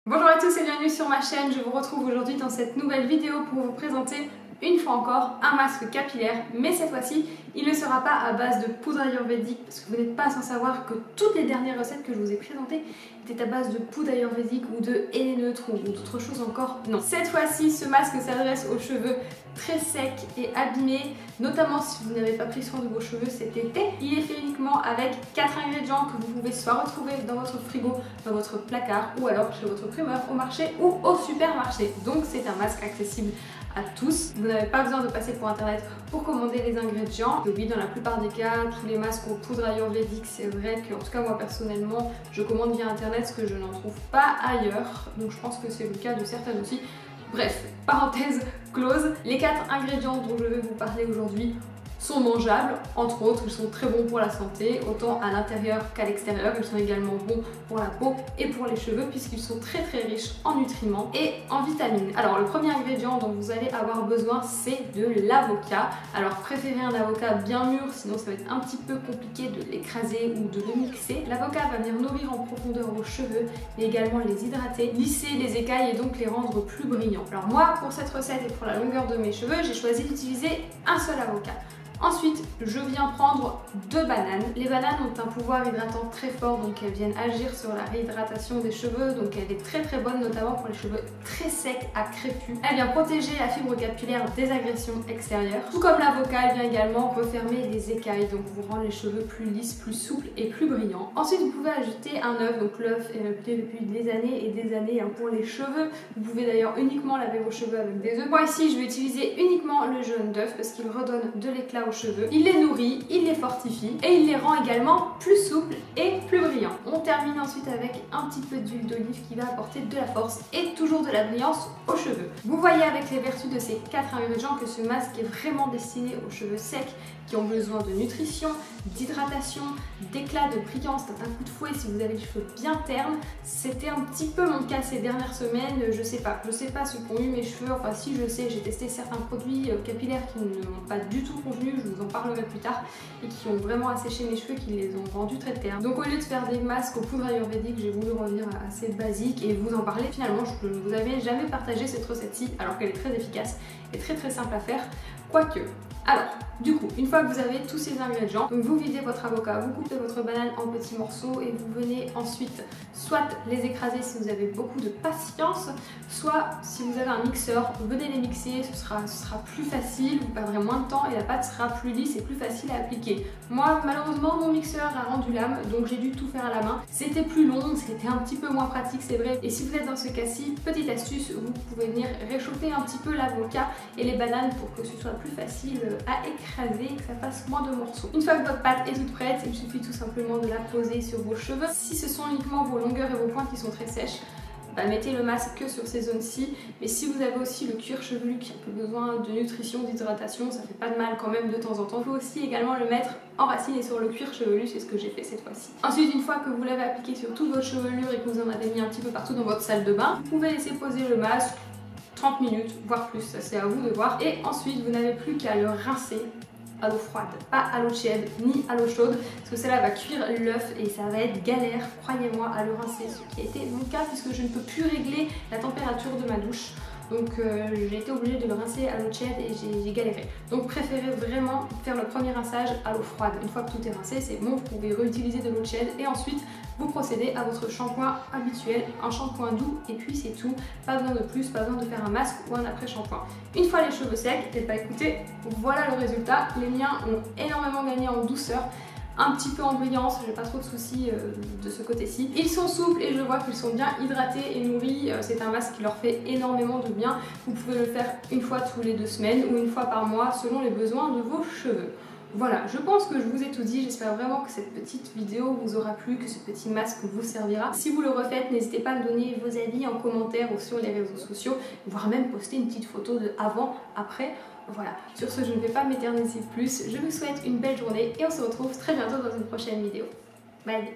Bonjour à tous et bienvenue sur ma chaîne. Je vous retrouve aujourd'hui dans cette nouvelle vidéo pour vous présenter une fois encore un masque capillaire, mais cette fois-ci il ne sera pas à base de poudre ayurvédique parce que vous n'êtes pas sans savoir que toutes les dernières recettes que je vous ai présentées étaient à base de poudre ayurvédique ou de henné neutre ou d'autres choses encore. Non, cette fois-ci ce masque s'adresse aux cheveux très secs et abîmés, notamment si vous n'avez pas pris soin de vos cheveux cet été. Il est fait uniquement avec 4 ingrédients que vous pouvez soit retrouver dans votre frigo, dans votre placard ou alors chez votre primeur au marché ou au supermarché. Donc c'est un masque accessible à tous. Vous n'avez pas besoin de passer pour internet pour commander les ingrédients. Et oui, dans la plupart des cas, tous les masques aux poudres ayurvédiques, c'est vrai que, en tout cas moi personnellement, je commande via internet ce que je n'en trouve pas ailleurs. Donc je pense que c'est le cas de certaines aussi. Bref, parenthèse close. Les 4 ingrédients dont je vais vous parler aujourd'hui sont mangeables, entre autres, ils sont très bons pour la santé, autant à l'intérieur qu'à l'extérieur. Ils sont également bons pour la peau et pour les cheveux puisqu'ils sont très riches en nutriments et en vitamines. Alors le premier ingrédient dont vous allez avoir besoin, c'est de l'avocat. Alors préférez un avocat bien mûr, sinon ça va être un petit peu compliqué de l'écraser ou de le mixer. L'avocat va venir nourrir en profondeur vos cheveux, mais également les hydrater, lisser les écailles et donc les rendre plus brillants. Alors moi, pour cette recette et pour la longueur de mes cheveux, j'ai choisi d'utiliser un seul avocat. Ensuite, je viens prendre 2 bananes. Les bananes ont un pouvoir hydratant très fort, donc elles viennent agir sur la réhydratation des cheveux, donc elle est très bonne, notamment pour les cheveux très secs à crépus. Elle vient protéger la fibre capillaire des agressions extérieures. Tout comme l'avocat, elle vient également refermer les écailles, donc vous rendre les cheveux plus lisses, plus souples et plus brillants. Ensuite, vous pouvez ajouter un œuf, donc l'œuf est réputé depuis des années et des années pour les cheveux. Vous pouvez d'ailleurs uniquement laver vos cheveux avec des œufs. Moi ici, je vais utiliser uniquement le jaune d'œuf parce qu'il redonne de l'éclat aux cheveux, il les nourrit, il les fortifie et il les rend également plus souples et plus brillants. On termine ensuite avec un petit peu d'huile d'olive qui va apporter de la force et toujours de la brillance aux cheveux. Vous voyez avec les vertus de ces 4 ingrédients que ce masque est vraiment destiné aux cheveux secs qui ont besoin de nutrition, d'hydratation, d'éclat, de brillance, d'un coup de fouet si vous avez les cheveux bien ternes. C'était un petit peu mon cas ces dernières semaines, je sais pas ce qu'ont eu mes cheveux, enfin si je sais, j'ai testé certains produits capillaires qui ne m'ont pas du tout convenu, je vous en parlerai plus tard, et qui ont vraiment asséché mes cheveux, qui les ont rendus très ternes. Donc au lieu de faire des masques aux poudres ayurvédiques, j'ai voulu revenir à assez basique et vous en parler. Finalement, je ne vous avais jamais partagé cette recette-ci alors qu'elle est très efficace et très simple à faire, quoique. Alors, du coup, une fois que vous avez tous ces ingrédients, donc vous videz votre avocat, vous coupez votre banane en petits morceaux et vous venez ensuite soit les écraser si vous avez beaucoup de patience, soit si vous avez un mixeur, venez les mixer, ce sera plus facile, vous perdrez moins de temps et la pâte sera plus lisse et plus facile à appliquer. Moi, malheureusement, mon mixeur a rendu l'âme, donc j'ai dû tout faire à la main. C'était plus long, c'était un petit peu moins pratique, c'est vrai. Et si vous êtes dans ce cas-ci, petite astuce, vous pouvez venir réchauffer un petit peu l'avocat et les bananes pour que ce soit plus facile à écraser, que ça fasse moins de morceaux. Une fois que votre pâte est toute prête, il suffit tout simplement de la poser sur vos cheveux. Si ce sont uniquement vos longueurs et vos pointes qui sont très sèches, mettez le masque que sur ces zones-ci. Mais si vous avez aussi le cuir chevelu qui a un peu besoin de nutrition, d'hydratation, ça fait pas de mal quand même de temps en temps. Il faut aussi également le mettre enraciné sur le cuir chevelu, c'est ce que j'ai fait cette fois-ci. Ensuite, une fois que vous l'avez appliqué sur toute votre chevelure et que vous en avez mis un petit peu partout dans votre salle de bain, vous pouvez laisser poser le masque 30 minutes, voire plus, ça c'est à vous de voir. Et ensuite, vous n'avez plus qu'à le rincer à l'eau froide, pas à l'eau tiède ni à l'eau chaude, parce que cela va cuire l'œuf et ça va être galère, croyez-moi, à le rincer, ce qui a été mon cas puisque je ne peux plus régler la température de ma douche. Donc j'ai été obligée de le rincer à l'eau tiède et j'ai galéré. Donc préférez vraiment faire le premier rinçage à l'eau froide. Une fois que tout est rincé, c'est bon, vous pouvez réutiliser de l'eau tiède et ensuite vous procédez à votre shampoing habituel, un shampoing doux et puis c'est tout. Pas besoin de plus, pas besoin de faire un masque ou un après-shampoing. Une fois les cheveux secs, et bah écoutez, voilà le résultat. Les miens ont énormément gagné en douceur, un petit peu en brillance, j'ai pas trop de soucis de ce côté-ci. Ils sont souples et je vois qu'ils sont bien hydratés et nourris, c'est un masque qui leur fait énormément de bien. Vous pouvez le faire une fois tous les 2 semaines ou une fois par mois selon les besoins de vos cheveux. Voilà, je pense que je vous ai tout dit, j'espère vraiment que cette petite vidéo vous aura plu, que ce petit masque vous servira. Si vous le refaites, n'hésitez pas à me donner vos avis en commentaire ou sur les réseaux sociaux, voire même poster une petite photo de avant, après. Voilà, sur ce je ne vais pas m'éterniser plus, je vous souhaite une belle journée et on se retrouve très bientôt dans une prochaine vidéo. Bye!